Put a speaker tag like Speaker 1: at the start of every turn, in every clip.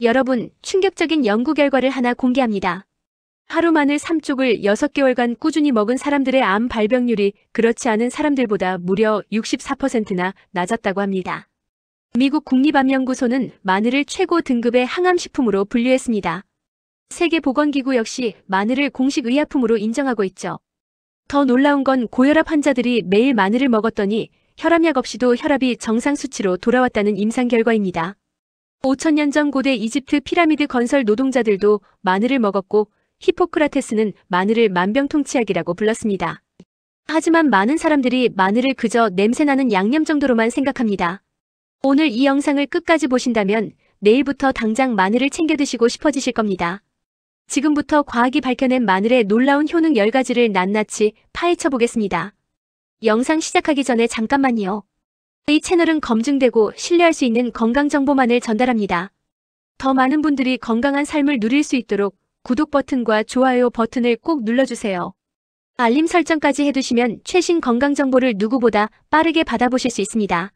Speaker 1: 여러분, 충격적인 연구 결과를 하나 공개합니다. 하루 마늘 3쪽을 6개월간 꾸준히 먹은 사람들의 암 발병률이 그렇지 않은 사람들보다 무려 64%나 낮았다고 합니다. 미국 국립암연구소는 마늘을 최고 등급의 항암식품으로 분류했습니다. 세계보건기구 역시 마늘을 공식 의약품으로 인정하고 있죠. 더 놀라운 건 고혈압 환자들이 매일 마늘을 먹었더니 혈압약 없이도 혈압이 정상 수치로 돌아왔다는 임상 결과입니다. 5000년 전 고대 이집트 피라미드 건설 노동자들도 마늘을 먹었고 히포크라테스는 마늘을 만병통치약이라고 불렀습니다. 하지만 많은 사람들이 마늘을 그저 냄새나는 양념 정도로만 생각합니다. 오늘 이 영상을 끝까지 보신다면 내일부터 당장 마늘을 챙겨 드시고 싶어지실 겁니다. 지금부터 과학이 밝혀낸 마늘의 놀라운 효능 10가지를 낱낱이 파헤쳐 보겠습니다. 영상 시작하기 전에 잠깐만요. 이 채널은 검증되고 신뢰할 수 있는 건강정보만을 전달합니다. 더 많은 분들이 건강한 삶을 누릴 수 있도록 구독 버튼과 좋아요 버튼을 꼭 눌러주세요. 알림 설정까지 해두시면 최신 건강정보를 누구보다 빠르게 받아보실 수 있습니다.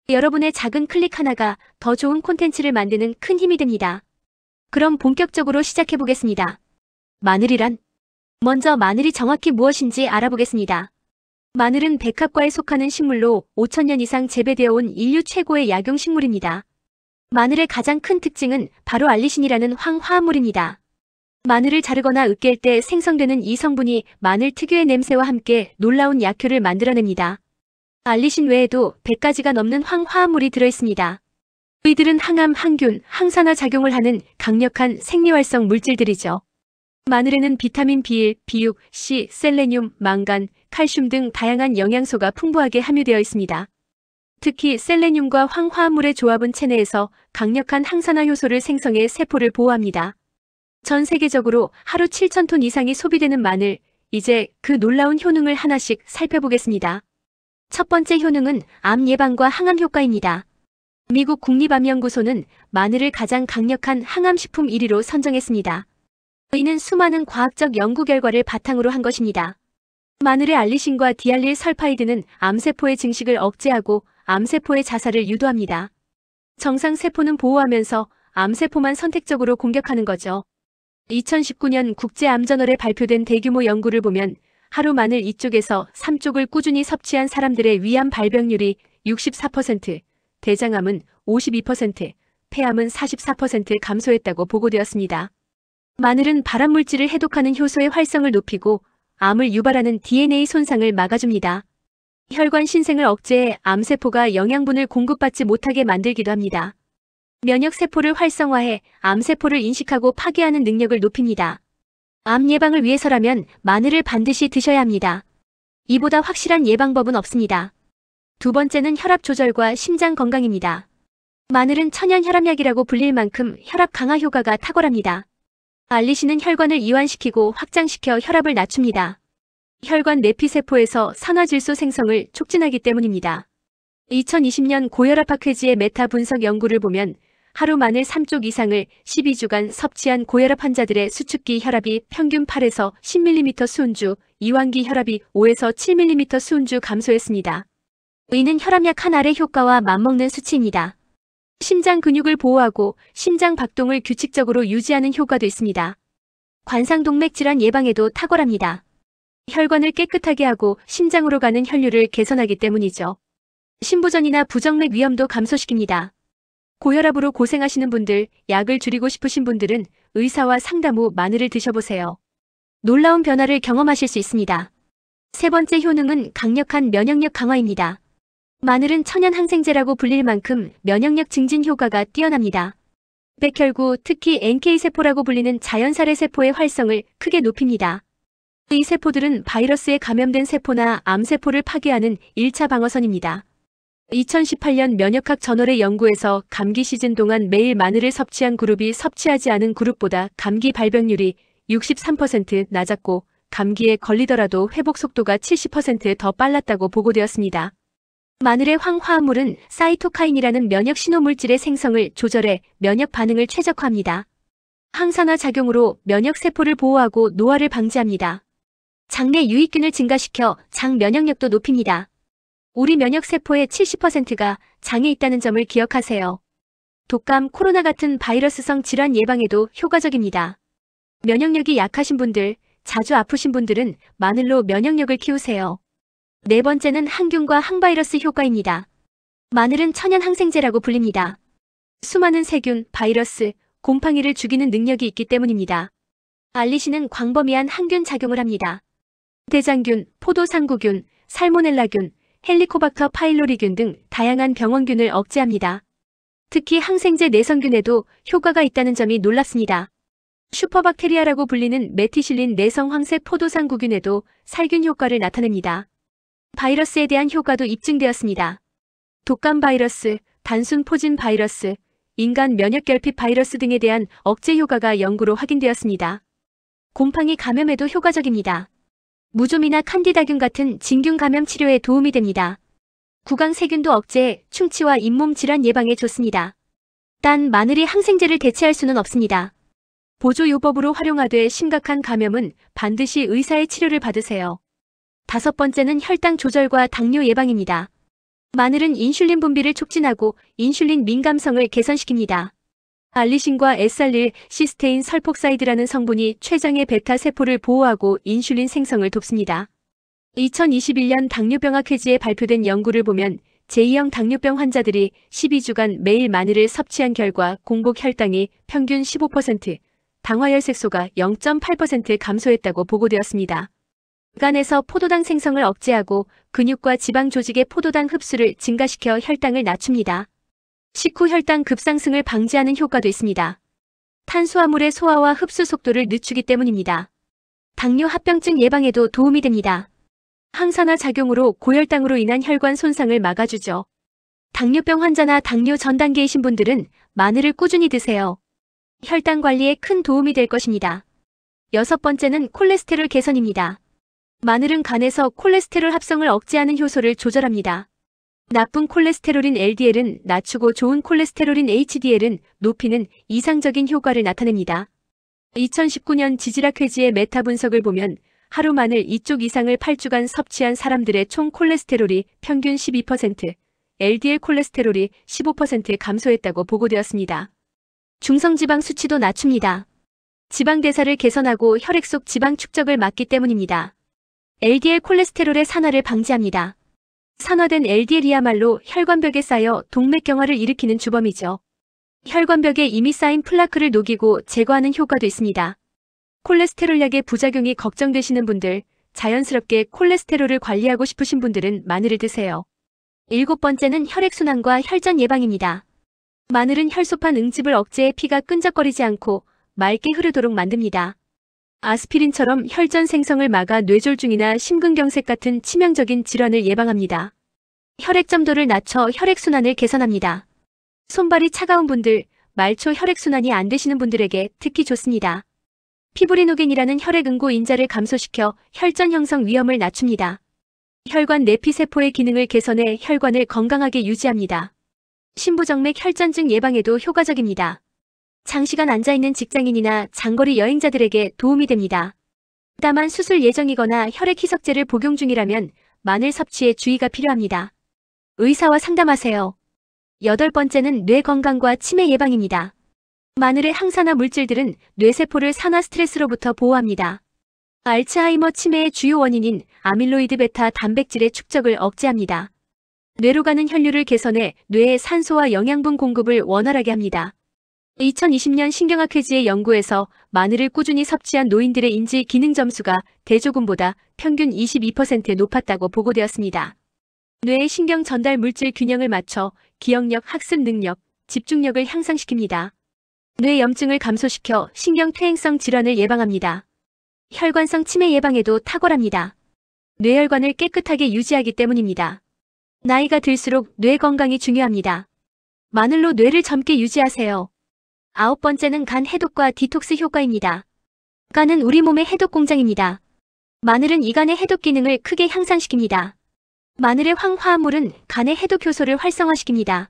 Speaker 1: 여러분의 작은 클릭 하나가 더 좋은 콘텐츠를 만드는 큰 힘이 됩니다. 그럼 본격적으로 시작해보겠습니다. 마늘이란? 먼저 마늘이 정확히 무엇인지 알아보겠습니다. 마늘은 백합과에 속하는 식물로 5000년 이상 재배되어 온 인류 최고의 약용식물입니다. 마늘의 가장 큰 특징은 바로 알리신이라는 황화합물입니다. 마늘을 자르거나 으깰 때 생성되는 이 성분이 마늘 특유의 냄새와 함께 놀라운 약효를 만들어냅니다. 알리신 외에도 100가지가 넘는 황화합물이 들어있습니다. 이들은 항암, 항균, 항산화 작용을 하는 강력한 생리활성 물질들이죠. 마늘에는 비타민 B1, B6, C, 셀레늄, 망간, 칼슘 등 다양한 영양소가 풍부하게 함유되어 있습니다. 특히 셀레늄과 황화합물의 조합은 체내에서 강력한 항산화 효소를 생성해 세포를 보호합니다. 전 세계적으로 하루 7000톤 이상이 소비되는 마늘, 이제 그 놀라운 효능을 하나씩 살펴보겠습니다. 첫 번째 효능은 암 예방과 항암 효과입니다. 미국 국립암연구소는 마늘을 가장 강력한 항암식품 1위로 선정했습니다. 이는 수많은 과학적 연구 결과를 바탕으로 한 것입니다. 마늘의 알리신과 디알릴 설파이드는 암세포의 증식을 억제하고 암세포의 자살을 유도합니다. 정상 세포는 보호하면서 암세포만 선택적으로 공격하는 거죠. 2019년 국제암저널에 발표된 대규모 연구를 보면 하루 마늘 2쪽에서 3쪽을 꾸준히 섭취한 사람들의 위암 발병률이 64%, 대장암은 52%, 폐암은 44% 감소했다고 보고되었습니다. 마늘은 발암물질을 해독하는 효소의 활성을 높이고 암을 유발하는 DNA 손상을 막아줍니다. 혈관 신생을 억제해 암세포가 영양분을 공급받지 못하게 만들기도 합니다. 면역세포를 활성화해 암세포를 인식하고 파괴하는 능력을 높입니다. 암 예방을 위해서라면 마늘을 반드시 드셔야 합니다. 이보다 확실한 예방법은 없습니다. 두 번째는 혈압 조절과 심장 건강입니다. 마늘은 천연 혈압약이라고 불릴 만큼 혈압 강화 효과가 탁월합니다. 알리신은 혈관을 이완시키고 확장시켜 혈압을 낮춥니다. 혈관 내피세포에서 산화질소 생성을 촉진하기 때문입니다. 2020년 고혈압학회지의 메타 분석 연구를 보면 하루 마늘 3쪽 이상을 12주간 섭취한 고혈압 환자들의 수축기 혈압이 평균 8에서 10mm 수은주, 이완기 혈압이 5에서 7mm 수은주 감소했습니다. 이는 혈압약 한 알의 효과와 맞먹는 수치입니다. 심장 근육을 보호하고 심장 박동을 규칙적으로 유지하는 효과도 있습니다. 관상동맥 질환 예방에도 탁월합니다. 혈관을 깨끗하게 하고 심장으로 가는 혈류를 개선하기 때문이죠. 심부전이나 부정맥 위험도 감소시킵니다. 고혈압으로 고생하시는 분들, 약을 줄이고 싶으신 분들은 의사와 상담 후 마늘을 드셔보세요. 놀라운 변화를 경험하실 수 있습니다. 세 번째 효능은 강력한 면역력 강화입니다. 마늘은 천연 항생제라고 불릴 만큼 면역력 증진 효과가 뛰어납니다. 백혈구, 특히 NK세포라고 불리는 자연살해 세포의 활성을 크게 높입니다. 이 세포들은 바이러스에 감염된 세포나 암세포를 파괴하는 1차 방어선입니다. 2018년 면역학 저널의 연구에서 감기 시즌 동안 매일 마늘을 섭취한 그룹이 섭취하지 않은 그룹보다 감기 발병률이 63% 낮았고 감기에 걸리더라도 회복 속도가 70% 더 빨랐다고 보고되었습니다. 마늘의 황화합물은 사이토카인이라는 면역 신호물질의 생성을 조절해 면역 반응을 최적화합니다. 항산화 작용으로 면역 세포를 보호하고 노화를 방지합니다. 장내 유익균을 증가시켜 장 면역력도 높입니다. 우리 면역 세포의 70%가 장에 있다는 점을 기억하세요. 독감, 코로나 같은 바이러스성 질환 예방에도 효과적입니다. 면역력이 약하신 분들, 자주 아프신 분들은 마늘로 면역력을 키우세요. 네 번째는 항균과 항바이러스 효과입니다. 마늘은 천연 항생제라고 불립니다. 수많은 세균, 바이러스, 곰팡이를 죽이는 능력이 있기 때문입니다. 알리신은 광범위한 항균 작용을 합니다. 대장균, 포도상구균, 살모넬라균, 헬리코박터 파일로리균 등 다양한 병원균을 억제합니다. 특히 항생제 내성균에도 효과가 있다는 점이 놀랍습니다. 슈퍼박테리아라고 불리는 메티실린 내성 황색 포도상구균에도 살균 효과를 나타냅니다. 바이러스에 대한 효과도 입증되었습니다. 독감 바이러스, 단순 포진 바이러스, 인간 면역결핍 바이러스 등에 대한 억제 효과가 연구로 확인되었습니다. 곰팡이 감염에도 효과적입니다. 무좀이나 칸디다균 같은 진균 감염 치료에 도움이 됩니다. 구강세균도 억제해 충치와 잇몸 질환 예방에 좋습니다. 단 마늘이 항생제를 대체할 수는 없습니다. 보조요법으로 활용하되 심각한 감염은 반드시 의사의 치료를 받으세요. 다섯 번째는 혈당 조절과 당뇨 예방입니다. 마늘은 인슐린 분비를 촉진하고 인슐린 민감성을 개선시킵니다. 알리신과 에살릴, 시스테인 설폭사이드라는 성분이 췌장의 베타 세포를 보호하고 인슐린 생성을 돕습니다. 2021년 당뇨병학회지에 발표된 연구를 보면 제2형 당뇨병 환자들이 12주간 매일 마늘을 섭취한 결과 공복 혈당이 평균 15%, 당화혈색소가 0.8% 감소했다고 보고되었습니다. 간에서 포도당 생성을 억제하고 근육과 지방 조직의 포도당 흡수를 증가시켜 혈당을 낮춥니다. 식후 혈당 급상승을 방지하는 효과도 있습니다. 탄수화물의 소화와 흡수 속도를 늦추기 때문입니다. 당뇨 합병증 예방에도 도움이 됩니다. 항산화 작용으로 고혈당으로 인한 혈관 손상을 막아주죠. 당뇨병 환자나 당뇨 전 단계이신 분들은 마늘을 꾸준히 드세요. 혈당 관리에 큰 도움이 될 것입니다. 여섯 번째는 콜레스테롤 개선입니다. 마늘은 간에서 콜레스테롤 합성을 억제하는 효소를 조절합니다. 나쁜 콜레스테롤인 LDL은 낮추고 좋은 콜레스테롤인 HDL은 높이는 이상적인 효과를 나타냅니다. 2019년 지질학회지의 메타 분석을 보면 하루 마늘 2쪽 이상을 8주간 섭취한 사람들의 총 콜레스테롤이 평균 12%, LDL 콜레스테롤이 15% 감소했다고 보고되었습니다. 중성지방 수치도 낮춥니다. 지방 대사를 개선하고 혈액 속 지방 축적을 막기 때문입니다. LDL 콜레스테롤의 산화를 방지합니다. 산화된 LDL이야말로 혈관벽에 쌓여 동맥경화를 일으키는 주범이죠. 혈관벽에 이미 쌓인 플라크를 녹이고 제거하는 효과도 있습니다. 콜레스테롤 약의 부작용이 걱정되시는 분들, 자연스럽게 콜레스테롤을 관리하고 싶으신 분들은 마늘을 드세요. 일곱 번째는 혈액순환과 혈전 예방입니다. 마늘은 혈소판 응집을 억제해 피가 끈적거리지 않고 맑게 흐르도록 만듭니다. 아스피린처럼 혈전 생성을 막아 뇌졸중이나 심근경색 같은 치명적인 질환을 예방합니다. 혈액점도를 낮춰 혈액순환을 개선합니다. 손발이 차가운 분들, 말초 혈액순환이 안 되시는 분들에게 특히 좋습니다. 피브리노겐이라는 혈액응고 인자를 감소시켜 혈전 형성 위험을 낮춥니다. 혈관 내피세포의 기능을 개선해 혈관을 건강하게 유지합니다. 심부정맥 혈전증 예방에도 효과적입니다. 장시간 앉아있는 직장인이나 장거리 여행자들에게 도움이 됩니다. 다만 수술 예정이거나 혈액 희석제를 복용 중이라면 마늘 섭취에 주의가 필요합니다. 의사와 상담하세요. 여덟 번째는 뇌 건강과 치매 예방입니다. 마늘의 항산화 물질들은 뇌세포를 산화 스트레스로부터 보호합니다. 알츠하이머 치매의 주요 원인인 아밀로이드 베타 단백질의 축적을 억제합니다. 뇌로 가는 혈류를 개선해 뇌의 산소와 영양분 공급을 원활하게 합니다. 2020년 신경학회지의 연구에서 마늘을 꾸준히 섭취한 노인들의 인지 기능 점수가 대조군보다 평균 22% 높았다고 보고되었습니다. 뇌의 신경 전달 물질 균형을 맞춰 기억력, 학습 능력, 집중력을 향상시킵니다. 뇌 염증을 감소시켜 신경 퇴행성 질환을 예방합니다. 혈관성 치매 예방에도 탁월합니다. 뇌혈관을 깨끗하게 유지하기 때문입니다. 나이가 들수록 뇌 건강이 중요합니다. 마늘로 뇌를 젊게 유지하세요. 아홉 번째는 간 해독과 디톡스 효과입니다. 간은 우리 몸의 해독 공장입니다. 마늘은 이 간의 해독 기능을 크게 향상시킵니다. 마늘의 황화합물은 간의 해독 효소를 활성화시킵니다.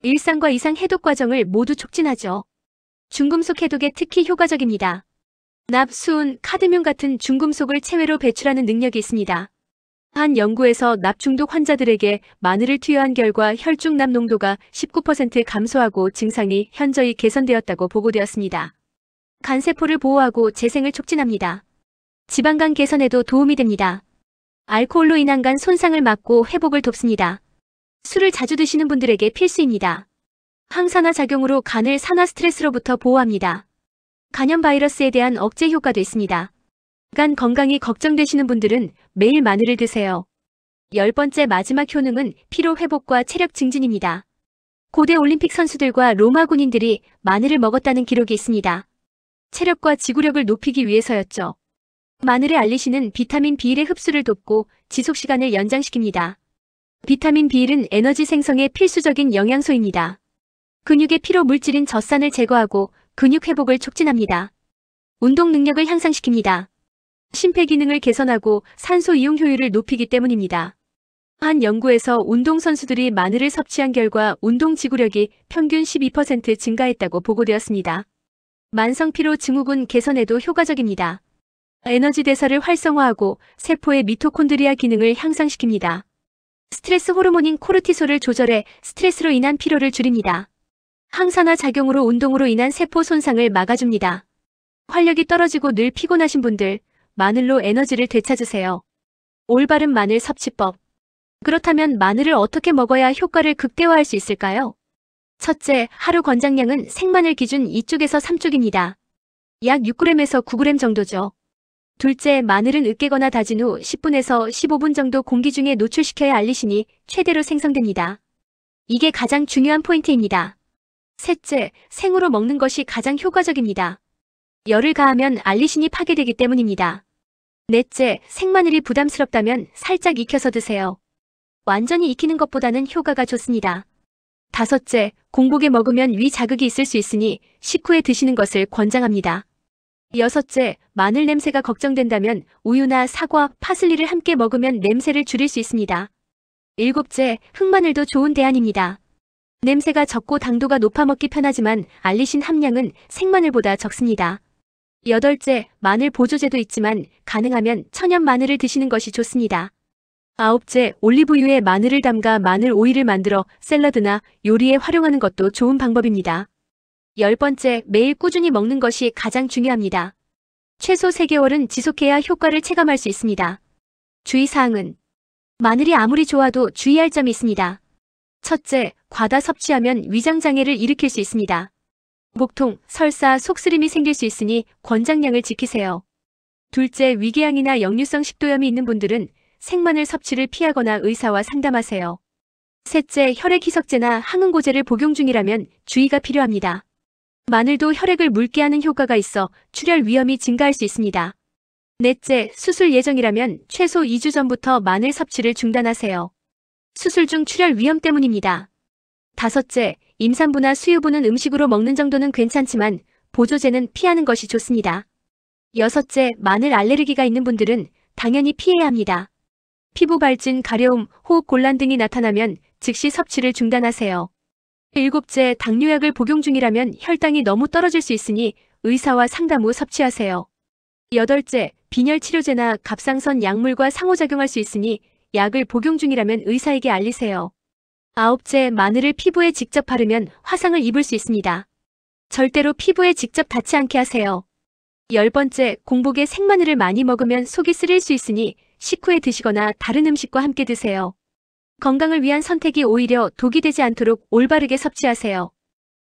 Speaker 1: 일상과 이상 해독 과정을 모두 촉진하죠. 중금속 해독에 특히 효과적입니다. 납, 수은, 카드뮴 같은 중금속을 체외로 배출하는 능력이 있습니다. 한 연구에서 납중독 환자들에게 마늘을 투여한 결과 혈중납 농도가 19% 감소하고 증상이 현저히 개선되었다고 보고되었습니다. 간세포를 보호하고 재생을 촉진합니다. 지방간 개선에도 도움이 됩니다. 알코올로 인한 간 손상을 막고 회복을 돕습니다. 술을 자주 드시는 분들에게 필수입니다. 항산화 작용으로 간을 산화 스트레스로부터 보호합니다. 간염 바이러스에 대한 억제 효과도 있습니다. 간 건강이 걱정되시는 분들은 매일 마늘을 드세요. 10번째 마지막 효능은 피로 회복과 체력 증진입니다. 고대 올림픽 선수들과 로마 군인들이 마늘을 먹었다는 기록이 있습니다. 체력과 지구력을 높이기 위해서였죠. 마늘의 알리신은 비타민 B1의 흡수를 돕고 지속시간을 연장시킵니다. 비타민 B1은 에너지 생성에 필수적인 영양소입니다. 근육의 피로 물질인 젖산을 제거하고 근육 회복을 촉진합니다. 운동 능력을 향상시킵니다. 심폐기능을 개선하고 산소 이용 효율을 높이기 때문입니다. 한 연구에서 운동선수들이 마늘을 섭취한 결과 운동 지구력이 평균 12% 증가했다고 보고되었습니다. 만성피로 증후군 개선에도 효과적입니다. 에너지 대사를 활성화하고 세포의 미토콘드리아 기능을 향상시킵니다. 스트레스 호르몬인 코르티솔을 조절해 스트레스로 인한 피로를 줄입니다. 항산화 작용으로 운동으로 인한 세포 손상을 막아줍니다. 활력이 떨어지고 늘 피곤하신 분들, 마늘로 에너지를 되찾으세요. 올바른 마늘 섭취법. 그렇다면 마늘을 어떻게 먹어야 효과를 극대화할 수 있을까요? 첫째, 하루 권장량은 생마늘 기준 2쪽에서 3쪽입니다. 약 6g에서 9g 정도죠. 둘째, 마늘은 으깨거나 다진 후 10분에서 15분 정도 공기 중에 노출시켜야 알리신이 최대로 생성됩니다. 이게 가장 중요한 포인트입니다. 셋째, 생으로 먹는 것이 가장 효과적입니다. 열을 가하면 알리신이 파괴되기 때문입니다. 넷째, 생마늘이 부담스럽다면 살짝 익혀서 드세요. 완전히 익히는 것보다는 효과가 좋습니다. 다섯째, 공복에 먹으면 위 자극이 있을 수 있으니 식후에 드시는 것을 권장합니다. 여섯째, 마늘 냄새가 걱정된다면 우유나 사과, 파슬리를 함께 먹으면 냄새를 줄일 수 있습니다. 일곱째, 흑마늘도 좋은 대안입니다. 냄새가 적고 당도가 높아 먹기 편하지만 알리신 함량은 생마늘보다 적습니다. 여덟째, 마늘 보조제도 있지만 가능하면 천연 마늘을 드시는 것이 좋습니다. 아홉째, 올리브유에 마늘을 담가 마늘 오일을 만들어 샐러드나 요리에 활용하는 것도 좋은 방법입니다. 10번째, 매일 꾸준히 먹는 것이 가장 중요합니다. 최소 3개월은 지속해야 효과를 체감할 수 있습니다. 주의사항은 마늘이 아무리 좋아도 주의할 점이 있습니다. 첫째, 과다 섭취하면 위장장애를 일으킬 수 있습니다. 목통, 설사, 속쓰림이 생길 수 있으니 권장량을 지키세요. 둘째, 위궤양이나 역류성 식도염이 있는 분들은 생마늘 섭취를 피하거나 의사와 상담하세요. 셋째, 혈액 희석제나 항응고제를 복용 중이라면 주의가 필요합니다. 마늘도 혈액을 묽게 하는 효과가 있어 출혈 위험이 증가할 수 있습니다. 넷째, 수술 예정이라면 최소 2주 전부터 마늘 섭취를 중단하세요. 수술 중 출혈 위험 때문입니다. 다섯째, 임산부나 수유부는 음식으로 먹는 정도는 괜찮지만 보조제는 피하는 것이 좋습니다. 여섯째, 마늘 알레르기가 있는 분들은 당연히 피해야 합니다. 피부 발진, 가려움, 호흡 곤란 등이 나타나면 즉시 섭취를 중단하세요. 일곱째, 당뇨약을 복용 중이라면 혈당이 너무 떨어질 수 있으니 의사와 상담 후 섭취하세요. 여덟째, 빈혈 치료제나 갑상선 약물과 상호작용할 수 있으니 약을 복용 중이라면 의사에게 알리세요. 아홉째, 마늘을 피부에 직접 바르면 화상을 입을 수 있습니다. 절대로 피부에 직접 닿지 않게 하세요. 10번째, 공복에 생마늘을 많이 먹으면 속이 쓰릴 수 있으니 식후에 드시거나 다른 음식과 함께 드세요. 건강을 위한 선택이 오히려 독이 되지 않도록 올바르게 섭취하세요.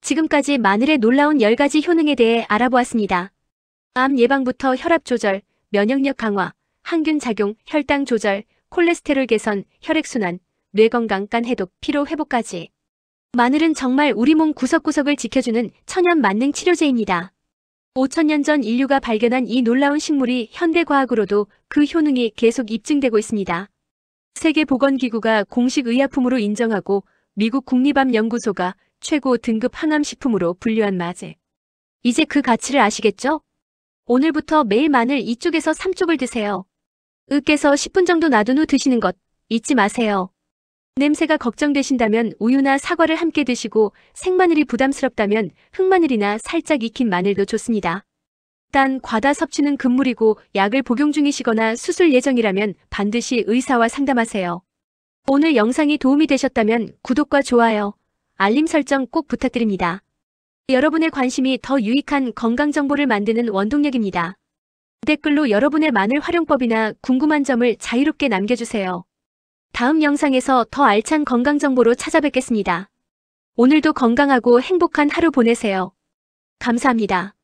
Speaker 1: 지금까지 마늘의 놀라운 10가지 효능에 대해 알아보았습니다. 암 예방부터 혈압 조절, 면역력 강화, 항균 작용, 혈당 조절, 콜레스테롤 개선, 혈액순환, 뇌건강, 간 해독, 피로 회복까지. 마늘은 정말 우리 몸 구석구석을 지켜주는 천연 만능 치료제입니다. 5000년 전 인류가 발견한 이 놀라운 식물이 현대과학으로도 그 효능이 계속 입증되고 있습니다. 세계보건기구가 공식 의약품으로 인정하고 미국 국립암연구소가 최고 등급 항암식품으로 분류한 마제. 이제 그 가치를 아시겠죠? 오늘부터 매일 마늘 2쪽에서 3쪽을 드세요. 으깨서 10분 정도 놔둔 후 드시는 것 잊지 마세요. 냄새가 걱정되신다면 우유나 사과를 함께 드시고 생마늘이 부담스럽다면 흑마늘이나 살짝 익힌 마늘도 좋습니다. 단 과다 섭취는 금물이고 약을 복용 중이시거나 수술 예정이라면 반드시 의사와 상담하세요. 오늘 영상이 도움이 되셨다면 구독과 좋아요, 알림 설정 꼭 부탁드립니다. 여러분의 관심이 더 유익한 건강 정보를 만드는 원동력입니다. 댓글로 여러분의 마늘 활용법이나 궁금한 점을 자유롭게 남겨주세요. 다음 영상에서 더 알찬 건강 정보로 찾아뵙겠습니다. 오늘도 건강하고 행복한 하루 보내세요. 감사합니다.